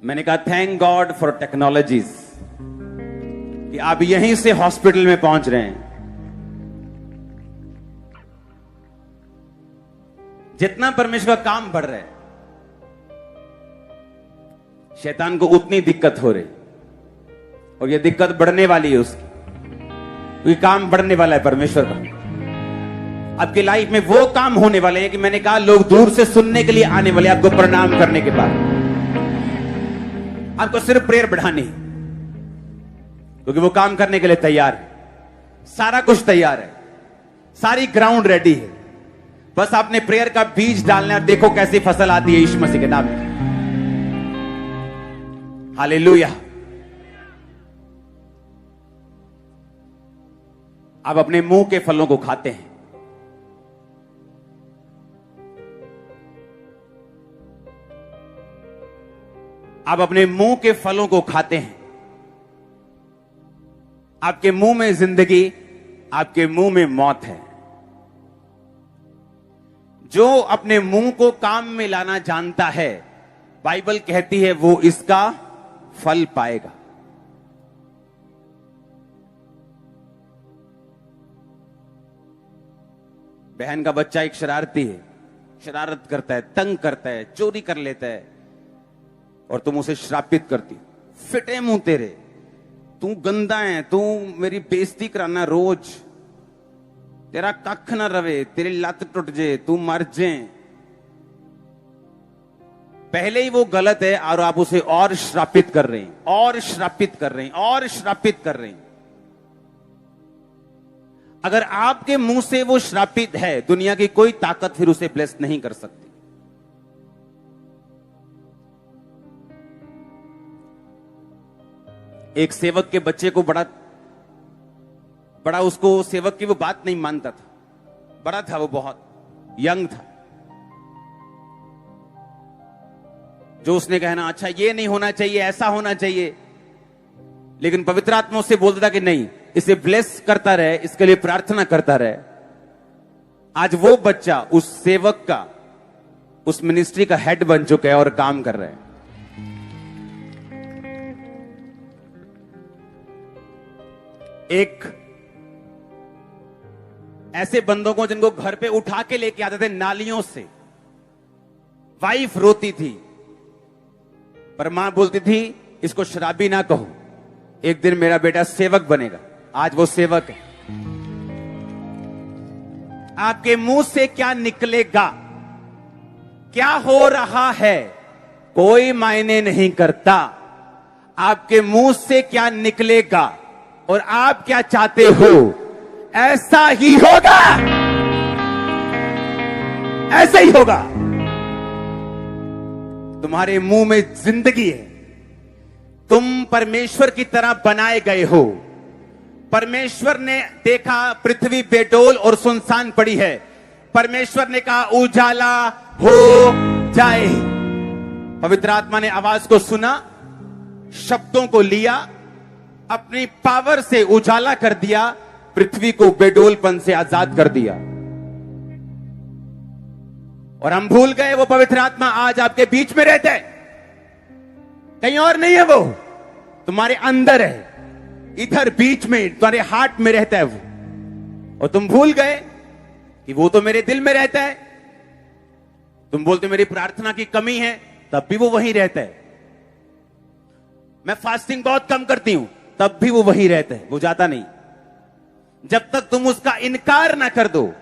मैंने कहा thank God for technologies कि आप यहीं से हॉस्पिटल में पहुंच रहे हैं। जितना परमेश्वर का काम बढ़ रहा है, शैतान को उतनी दिक्कत हो रही, और यह दिक्कत बढ़ने वाली है उसकी, क्योंकि काम बढ़ने वाला है परमेश्वर का। आपकी लाइफ में वो काम होने वाले हैं कि मैंने कहा लोग दूर से सुनने के लिए आने वाले, आपको प्रणाम करने के बाद। आपको सिर्फ प्रेयर बढ़ानी, क्योंकि वो काम करने के लिए तैयार है। सारा कुछ तैयार है, सारी ग्राउंड रेडी है, बस आपने प्रेयर का बीज डालना है। देखो कैसी फसल आती है यीशु मसीह के नाम में। हालेलुया। आप अपने मुंह के फलों को खाते हैं। आप अपने मुंह के फलों को खाते हैं। आपके मुंह में जिंदगी, आपके मुंह में मौत है। जो अपने मुंह को काम में लाना जानता है, बाइबल कहती है वो इसका फल पाएगा। बहन का बच्चा एक शरारती है, शरारत करता है, तंग करता है, चोरी कर लेता है, और तुम उसे श्रापित करती, फिटे मुंह तेरे, तू गंदा है, तू मेरी बेइज्जती कराना रोज, तेरा कख ना रवे, तेरी लत टूट जे, तू मर जे। पहले ही वो गलत है और आप उसे और श्रापित कर रहे हैं, और श्रापित कर रहे हैं, और श्रापित कर रहे हैं। अगर आपके मुंह से वो श्रापित है, दुनिया की कोई ताकत फिर उसे ब्लेस नहीं कर सकती। एक सेवक के बच्चे को बड़ा उसको सेवक की वो बात नहीं मानता था। बड़ा था वो, बहुत यंग था। जो उसने कहना, अच्छा ये नहीं होना चाहिए, ऐसा होना चाहिए, लेकिन पवित्र आत्मा उससे बोलता था कि नहीं, इसे ब्लेस करता रहे, इसके लिए प्रार्थना करता रहे। आज वो बच्चा उस सेवक का, उस मिनिस्ट्री का हेड बन चुका है और काम कर रहा है। एक ऐसे बंदों को जिनको घर पे उठा के लेके आते थे नालियों से, वाइफ रोती थी, पर मां बोलती थी इसको शराबी ना कहो, एक दिन मेरा बेटा सेवक बनेगा। आज वो सेवक है। आपके मुंह से क्या निकलेगा, क्या हो रहा है, कोई मायने नहीं करता। आपके मुंह से क्या निकलेगा और आप क्या चाहते हो, ऐसा ही होगा, ऐसा ही होगा। तुम्हारे मुंह में जिंदगी है। तुम परमेश्वर की तरह बनाए गए हो। परमेश्वर ने देखा पृथ्वी बेडोल और सुनसान पड़ी है, परमेश्वर ने कहा उजाला हो जाए। पवित्र आत्मा ने आवाज को सुना, शब्दों को लिया, अपनी पावर से उजाला कर दिया, पृथ्वी को बेडोलपन से आजाद कर दिया। और हम भूल गए वो पवित्र आत्मा आज आपके बीच में रहता है, कहीं और नहीं है। वो तुम्हारे अंदर है, इधर बीच में तुम्हारे हार्ट में रहता है वो। और तुम भूल गए कि वो तो मेरे दिल में रहता है। तुम बोलते मेरी प्रार्थना की कमी है, तब भी वो वहीं रहता है। मैं फास्टिंग बहुत कम करती हूं, तब भी वो वहीं रहता है, वो जाता नहीं। जब तक तुम उसका इनकार ना कर दो,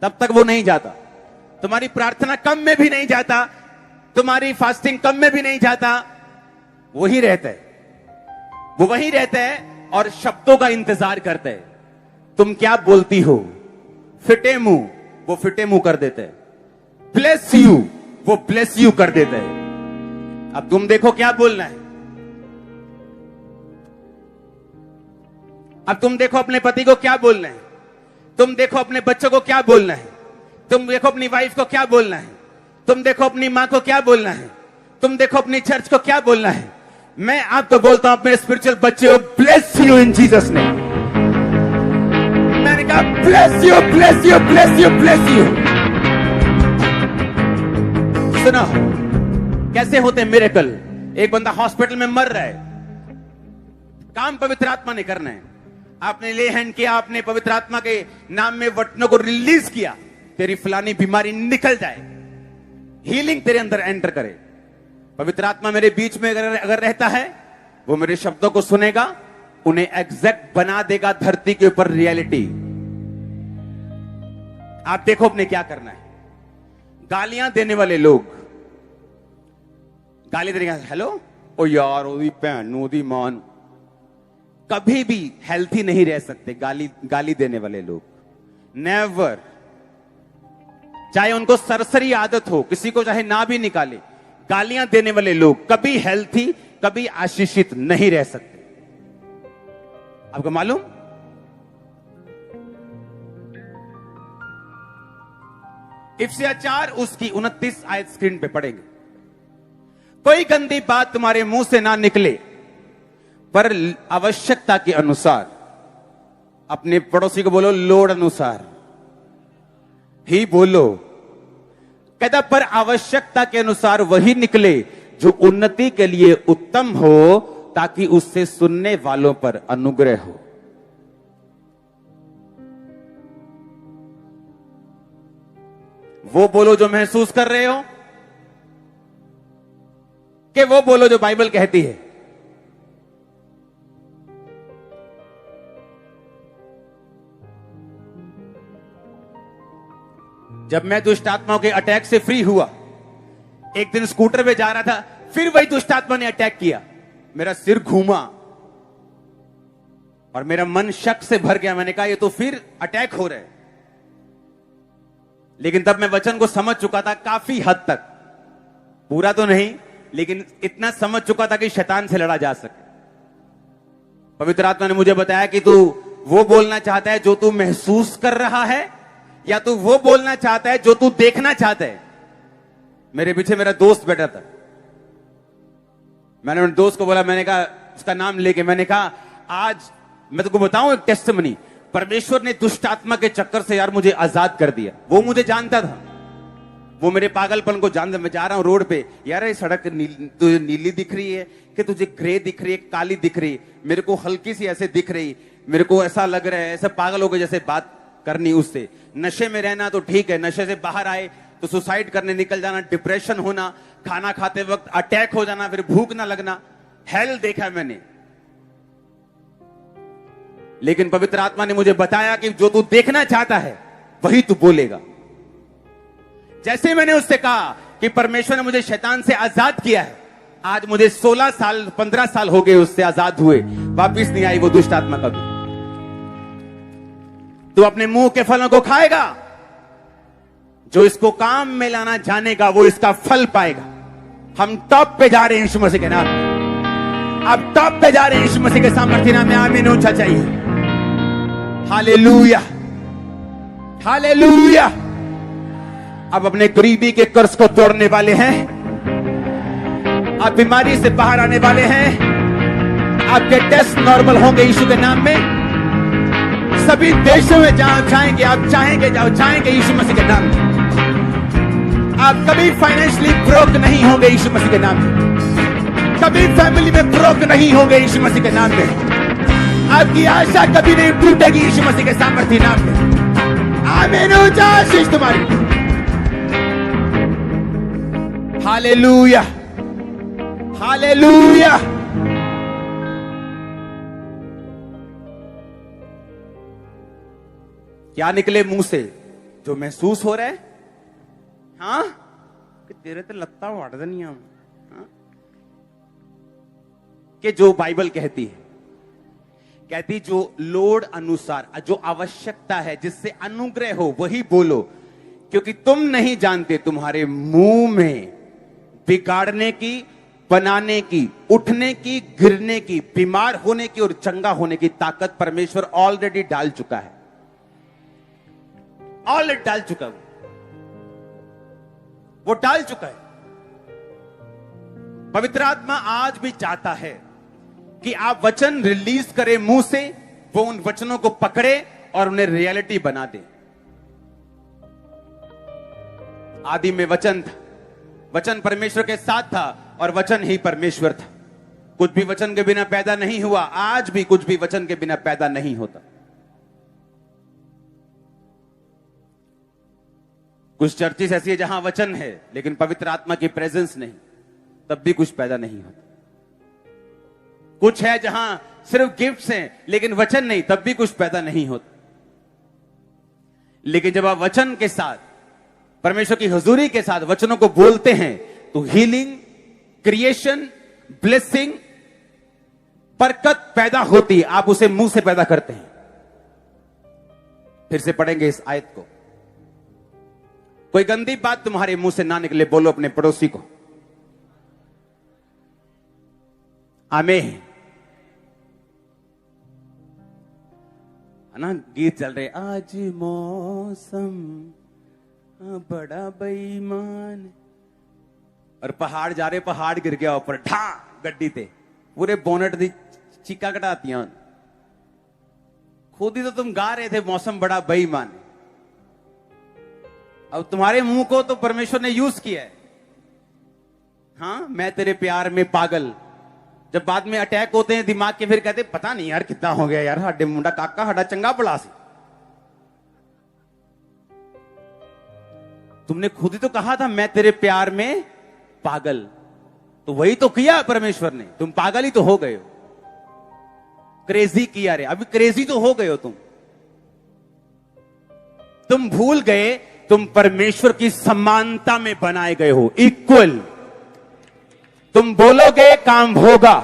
तब तक वो नहीं जाता। तुम्हारी प्रार्थना कम में भी नहीं जाता, तुम्हारी फास्टिंग कम में भी नहीं जाता, वही रहता है, वो वहीं रहता है और शब्दों का इंतजार करता है। तुम क्या बोलती हो, फिटे मुंह, वो फिटे मुंह कर देते हैं। ब्लेस यू, वो ब्लेस यू कर देते हैं। अब तुम देखो क्या बोलना है। अब तुम देखो अपने पति को क्या बोलना है, तुम देखो अपने बच्चों को क्या बोलना है, तुम देखो अपनी वाइफ को क्या बोलना है, तुम देखो अपनी मां को क्या बोलना है, तुम देखो अपनी चर्च को क्या बोलना है। मैं आपको बोलता हूं, अपने स्पिरिचुअल बच्चे को bless you in Jesus name. मैंने कहा bless you, bless you, bless you, bless you. सुनो कैसे होते मिरेकल। एक बंदा हॉस्पिटल में मर रहा है, काम पवित्र आत्मा ने करना है। आपने ले हैंड किया, आपने पवित्र आत्मा के नाम में वचनों को रिलीज किया, तेरी फलानी बीमारी निकल जाए, हीलिंग तेरे अंदर एंटर करे। पवित्र आत्मा मेरे बीच में अगर रहता है, वो मेरे शब्दों को सुनेगा, उन्हें एग्जैक्ट बना देगा धरती के ऊपर रियलिटी। आप देखो अपने क्या करना है। गालियां देने वाले लोग गाली देने, हेलो ओ यार, ओदी भैन ओदी मां, कभी भी हेल्थी नहीं रह सकते। गाली देने वाले लोग नेवर, चाहे उनको सरसरी आदत हो, किसी को चाहे ना भी निकाले, गालियां देने वाले लोग कभी हेल्थी, कभी आशीषित नहीं रह सकते। आपको मालूम? इफ्सिया 4 उसकी 29 आयत स्क्रीन पे पढ़ेंगे। कोई गंदी बात तुम्हारे मुंह से ना निकले, पर आवश्यकता के अनुसार, अपने पड़ोसी को बोलो लोड अनुसार ही बोलो। कहता पर आवश्यकता के अनुसार वही निकले जो उन्नति के लिए उत्तम हो, ताकि उससे सुनने वालों पर अनुग्रह हो। वो बोलो जो महसूस कर रहे हो, कि वो बोलो जो बाइबल कहती है। जब मैं दुष्ट आत्माओं के अटैक से फ्री हुआ, एक दिन स्कूटर पे जा रहा था, फिर वही दुष्ट आत्मा ने अटैक किया, मेरा सिर घूमा और मेरा मन शक से भर गया। मैंने कहा ये तो फिर अटैक हो रहा है। लेकिन तब मैं वचन को समझ चुका था काफी हद तक, पूरा तो नहीं, लेकिन इतना समझ चुका था कि शैतान से लड़ा जा सके। पवित्र आत्मा ने मुझे बताया कि तू वो बोलना चाहता है जो तू महसूस कर रहा है, या तू वो बोलना चाहता है जो तू देखना चाहता है। मेरे पीछे मेरा दोस्त बैठा था, मैंने दोस्त को बोला, मैंने कहा उसका नाम लेके, मैंने कहा आज मैं तुमको बताऊं एक टेस्टिमनी, परमेश्वर ने दुष्ट आत्मा के चक्कर से यार मुझे आजाद कर दिया। वो मुझे जानता था, वो मेरे पागलपन को जानता। मैं जा रहा हूं रोड पे, यार ये सड़क तुझे नीली दिख रही है कि तुझे ग्रे दिख रही है, काली दिख रही, मेरे को हल्की सी ऐसे दिख रही, मेरे को ऐसा लग रहा है ऐसा पागल हो गए जैसे बात करनी उससे। नशे में रहना तो ठीक है, नशे से बाहर आए तो सुसाइड करने निकल जाना, डिप्रेशन होना, खाना खाते वक्त अटैक हो जाना, फिर भूख ना लगना, हेल देखा मैंने। लेकिन पवित्र आत्मा ने मुझे बताया कि जो तू देखना चाहता है वही तू बोलेगा। जैसे मैंने उससे कहा कि परमेश्वर ने मुझे शैतान से आजाद किया है, आज मुझे 16 साल 15 साल हो गए उससे आजाद हुए, वापिस नहीं आई वो दुष्ट आत्मा कभी। तू अपने मुंह के फलों को खाएगा, जो इसको काम में लाना जानेगा वो इसका फल पाएगा। हम टॉप पे जा रहे हैं यीशु मसीह के नाम में, अब टॉप पे जा रहे हैं यीशु मसीह के सामर्थ्य नाम में। आमीन ऊंचा चाहिए। Hallelujah, hallelujah. अब अपने गरीबी के कर्ज को तोड़ने वाले हैं, आप बीमारी से बाहर आने वाले हैं, आपके टेस्ट नॉर्मल होंगे यीशु के नाम में। सभी देशों में जहां जाएंगे आप चाहेंगे जाओ, जाएंगे यीशु मसीह के नाम में। आप कभी फाइनेंशियली ब्रोक नहीं होंगे यीशु मसीह के नाम में, कभी फैमिली में ब्रोक नहीं होंगे यीशु मसीह के नाम में। आपकी आशा कभी नहीं टूटेगी यीशु मसीह के सामर्थ्य नाम में। आमीन ऊंचा आशीष तुम्हारी। Hallelujah, hallelujah. क्या निकले मुंह से? जो महसूस हो रहा है, हाँ कि तेरे तो लत्ता वाट नहीं, कि जो बाइबल कहती है, कहती जो लोड अनुसार, जो आवश्यकता है, जिससे अनुग्रह हो वही बोलो, क्योंकि तुम नहीं जानते तुम्हारे मुंह में बिगाड़ने की, बनाने की, उठने की, गिरने की, बीमार होने की और चंगा होने की ताकत परमेश्वर ऑलरेडी डाल चुका है, ऑलरेडी डाल चुका है, वो डाल चुका है। पवित्र आत्मा आज भी चाहता है कि आप वचन रिलीज करें मुंह से, वो उन वचनों को पकड़े और उन्हें रियलिटी बना दे। आदि में वचन था, वचन परमेश्वर के साथ था, और वचन ही परमेश्वर था। कुछ भी वचन के बिना पैदा नहीं हुआ, आज भी कुछ भी वचन के बिना पैदा नहीं होता। कुछ चर्चेस ऐसी है जहां वचन है लेकिन पवित्र आत्मा की प्रेजेंस नहीं, तब भी कुछ पैदा नहीं होता। कुछ है जहां सिर्फ गिफ्ट्स हैं लेकिन वचन नहीं, तब भी कुछ पैदा नहीं होता। लेकिन जब आप वचन के साथ, परमेश्वर की हुजूरी के साथ वचनों को बोलते हैं तो हीलिंग, क्रिएशन, ब्लेसिंग, बरकत पैदा होती है। आप उसे मुंह से पैदा करते हैं। फिर से पढ़ेंगे इस आयत को। कोई गंदी बात तुम्हारे मुंह से ना निकले, बोलो अपने पड़ोसी को आमीन। है ना, गीत चल रहे, आज मौसम बड़ा बेईमान, और पहाड़ जा रहे, पहाड़ गिर गया ऊपर, ढा गड्डी ते पूरे बोनट दी चीका कटातियां। खुद ही तो तुम गा रहे थे मौसम बड़ा बेईमान। अब तुम्हारे मुंह को तो परमेश्वर ने यूज किया है। हाँ, मैं तेरे प्यार में पागल। जब बाद में अटैक होते हैं दिमाग के, फिर कहते पता नहीं यार कितना हो गया यार, हाडे मुंडा काका हाडा चंगा पड़ा सी। तुमने खुद ही तो कहा था मैं तेरे प्यार में पागल, तो वही तो किया परमेश्वर ने। तुम पागल ही तो हो गए हो, क्रेजी किया रे, अभी क्रेजी तो हो गए हो तुम भूल गए तुम परमेश्वर की समानता में बनाए गए हो, इक्वल। तुम बोलोगे काम होगा,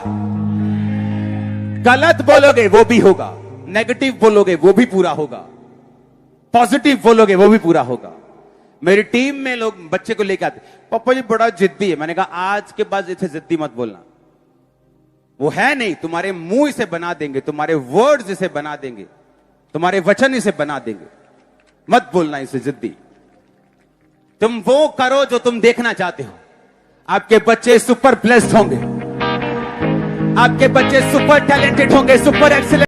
गलत बोलोगे वो भी होगा, नेगेटिव बोलोगे वो भी पूरा होगा, पॉजिटिव बोलोगे वो भी पूरा होगा। मेरी टीम में लोग बच्चे को लेकर आते, पापा जी बड़ा जिद्दी है। मैंने कहा आज के बाद इसे जिद्दी मत बोलना, वो है नहीं, तुम्हारे मुंह इसे बना देंगे, तुम्हारे वर्ड्स इसे बना देंगे, तुम्हारे वचन इसे बना देंगे। मत बोलना इसे जिद्दी। तुम वो करो जो तुम देखना चाहते हो। आपके बच्चे सुपर ब्लेस्ड होंगे, आपके बच्चे सुपर टैलेंटेड होंगे, सुपर एक्सीलेंट